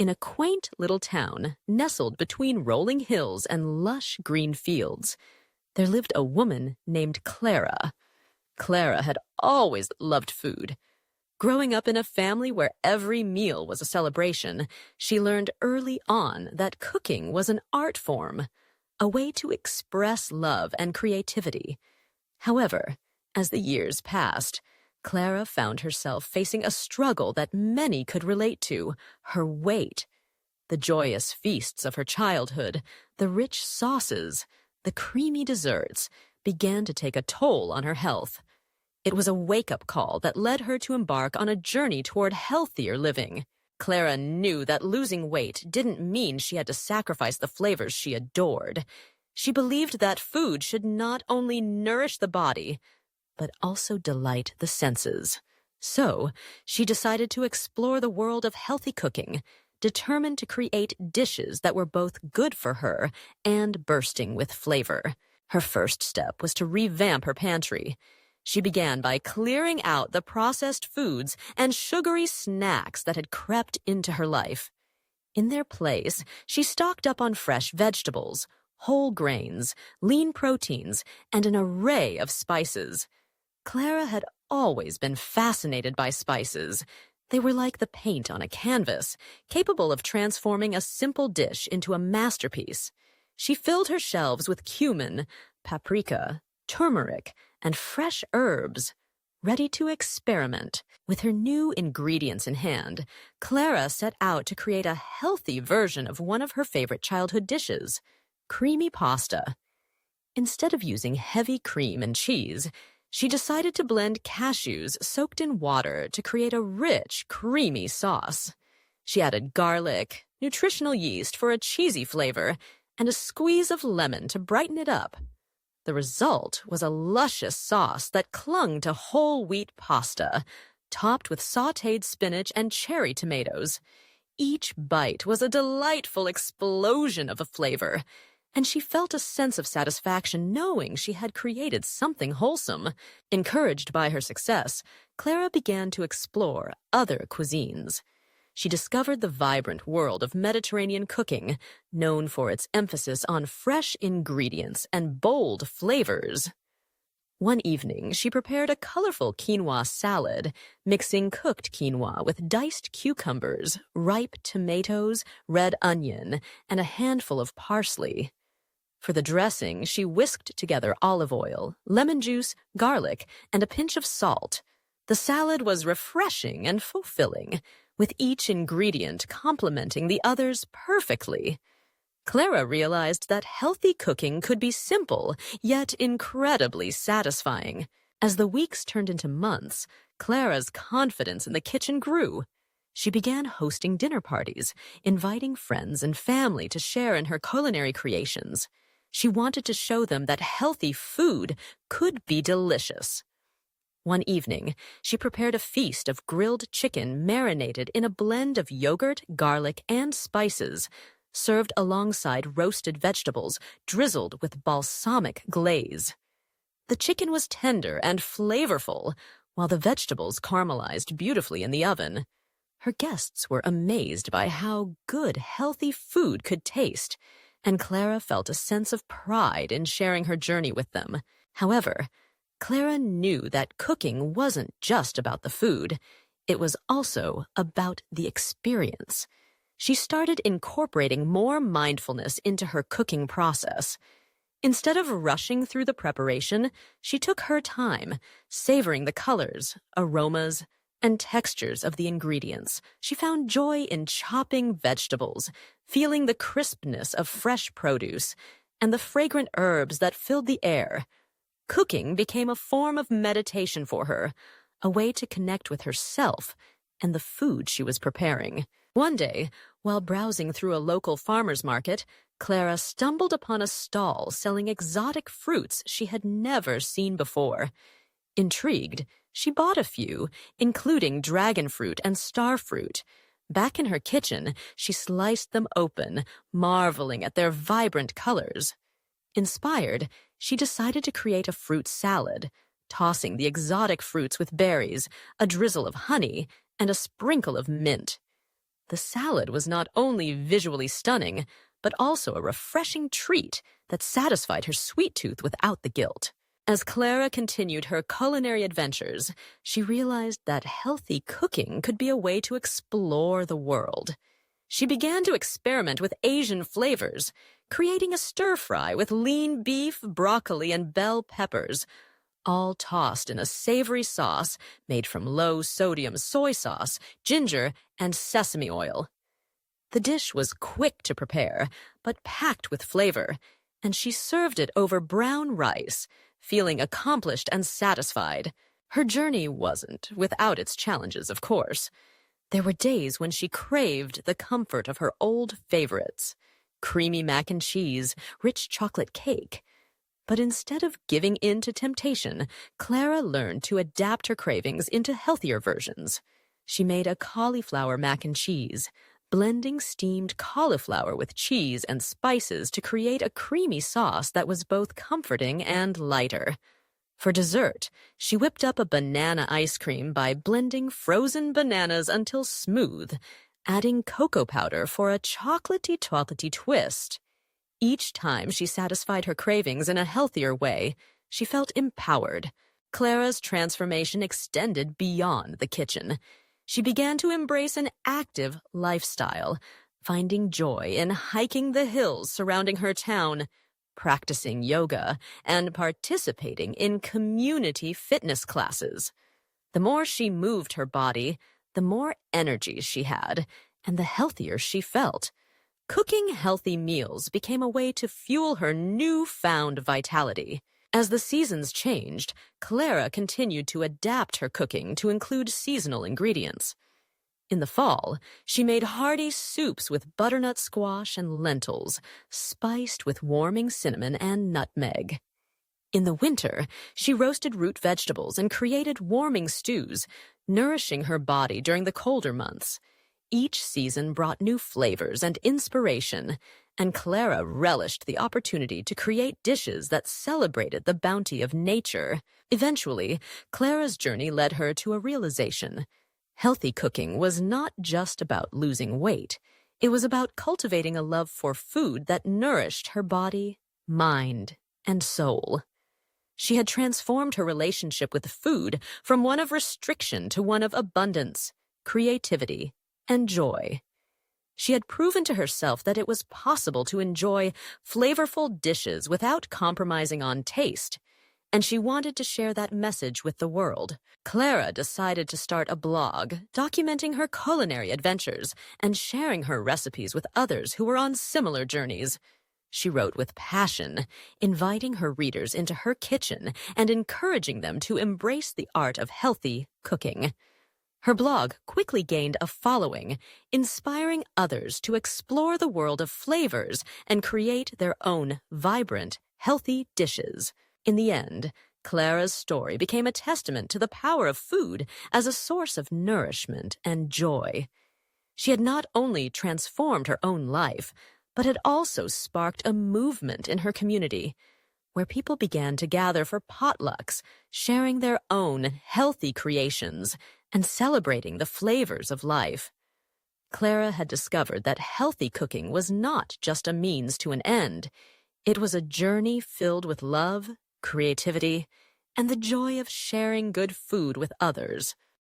In a quaint little town nestled between rolling hills and lush green fields, there lived a woman named Clara. Clara had always loved food. Growing up in a family where every meal was a celebration, she learned early on that cooking was an art form, a way to express love and creativity. However, as the years passed, Clara found herself facing a struggle that many could relate to: her weight. The joyous feasts of her childhood, the rich sauces, the creamy desserts, began to take a toll on her health. It was a wake-up call that led her to embark on a journey toward healthier living. Clara knew that losing weight didn't mean she had to sacrifice the flavors she adored. She believed that food should not only nourish the body, but also delight the senses. So, she decided to explore the world of healthy cooking, determined to create dishes that were both good for her and bursting with flavor. Her first step was to revamp her pantry. She began by clearing out the processed foods and sugary snacks that had crept into her life. In their place, she stocked up on fresh vegetables, whole grains, lean proteins, and an array of spices. Clara had always been fascinated by spices. They were like the paint on a canvas, capable of transforming a simple dish into a masterpiece. She filled her shelves with cumin, paprika, turmeric, and fresh herbs, ready to experiment. With her new ingredients in hand, Clara set out to create a healthy version of one of her favorite childhood dishes: creamy pasta. Instead of using heavy cream and cheese, she decided to blend cashews soaked in water to create a rich, creamy sauce. She added garlic, nutritional yeast for a cheesy flavor, and a squeeze of lemon to brighten it up. The result was a luscious sauce that clung to whole wheat pasta, topped with sautéed spinach and cherry tomatoes. Each bite was a delightful explosion of a flavor, and she felt a sense of satisfaction knowing she had created something wholesome. Encouraged by her success, Clara began to explore other cuisines. She discovered the vibrant world of Mediterranean cooking, known for its emphasis on fresh ingredients and bold flavors. One evening, she prepared a colorful quinoa salad, mixing cooked quinoa with diced cucumbers, ripe tomatoes, red onion, and a handful of parsley. For the dressing, she whisked together olive oil, lemon juice, garlic, and a pinch of salt. The salad was refreshing and fulfilling, with each ingredient complementing the others perfectly. Clara realized that healthy cooking could be simple, yet incredibly satisfying. As the weeks turned into months, Clara's confidence in the kitchen grew. She began hosting dinner parties, inviting friends and family to share in her culinary creations. She wanted to show them that healthy food could be delicious. One evening, she prepared a feast of grilled chicken marinated in a blend of yogurt, garlic, and spices, served alongside roasted vegetables drizzled with balsamic glaze. The chicken was tender and flavorful, while the vegetables caramelized beautifully in the oven. Her guests were amazed by how good healthy food could taste, and Clara felt a sense of pride in sharing her journey with them. However, Clara knew that cooking wasn't just about the food. It was also about the experience. She started incorporating more mindfulness into her cooking process. Instead of rushing through the preparation, she took her time, savoring the colors, aromas, and textures of the ingredients. She found joy in chopping vegetables, feeling the crispness of fresh produce, and the fragrant herbs that filled the air. Cooking became a form of meditation for her, a way to connect with herself and the food she was preparing. One day, while browsing through a local farmer's market, Clara stumbled upon a stall selling exotic fruits she had never seen before. Intrigued, she bought a few, including dragon fruit and star fruit. Back in her kitchen, she sliced them open, marveling at their vibrant colors. Inspired, she decided to create a fruit salad, tossing the exotic fruits with berries, a drizzle of honey, and a sprinkle of mint. The salad was not only visually stunning, but also a refreshing treat that satisfied her sweet tooth without the guilt. As Clara continued her culinary adventures, she realized that healthy cooking could be a way to explore the world. She began to experiment with Asian flavors, creating a stir-fry with lean beef, broccoli, and bell peppers, all tossed in a savory sauce made from low-sodium soy sauce, ginger, and sesame oil. The dish was quick to prepare, but packed with flavor, and she served it over brown rice, feeling accomplished and satisfied. Her journey wasn't without its challenges, of course. There were days when she craved the comfort of her old favorites, creamy mac and cheese, rich chocolate cake. But instead of giving in to temptation, Clara learned to adapt her cravings into healthier versions. She made a cauliflower mac and cheese, blending steamed cauliflower with cheese and spices to create a creamy sauce that was both comforting and lighter. For dessert, she whipped up a banana ice cream by blending frozen bananas until smooth, adding cocoa powder for a chocolatey twist. Each time she satisfied her cravings in a healthier way, she felt empowered. Clara's transformation extended beyond the kitchen. She began to embrace an active lifestyle, finding joy in hiking the hills surrounding her town, practicing yoga, and participating in community fitness classes. The more she moved her body, the more energy she had, and the healthier she felt. Cooking healthy meals became a way to fuel her newfound vitality. As the seasons changed, Clara continued to adapt her cooking to include seasonal ingredients. In the fall, she made hearty soups with butternut squash and lentils, spiced with warming cinnamon and nutmeg. In the winter, she roasted root vegetables and created warming stews, nourishing her body during the colder months. Each season brought new flavors and inspiration, and Clara relished the opportunity to create dishes that celebrated the bounty of nature. Eventually, Clara's journey led her to a realization. Healthy cooking was not just about losing weight. It was about cultivating a love for food that nourished her body, mind, and soul. She had transformed her relationship with food from one of restriction to one of abundance, creativity, and joy. She had proven to herself that it was possible to enjoy flavorful dishes without compromising on taste, and she wanted to share that message with the world. Clara decided to start a blog documenting her culinary adventures and sharing her recipes with others who were on similar journeys. She wrote with passion, inviting her readers into her kitchen and encouraging them to embrace the art of healthy cooking. Her blog quickly gained a following, inspiring others to explore the world of flavors and create their own vibrant, healthy dishes. In the end, Clara's story became a testament to the power of food as a source of nourishment and joy. She had not only transformed her own life, but had also sparked a movement in her community, where people began to gather for potlucks, sharing their own healthy creations and celebrating the flavors of life. Clara had discovered that healthy cooking was not just a means to an end. It was a journey filled with love, creativity, and the joy of sharing good food with others.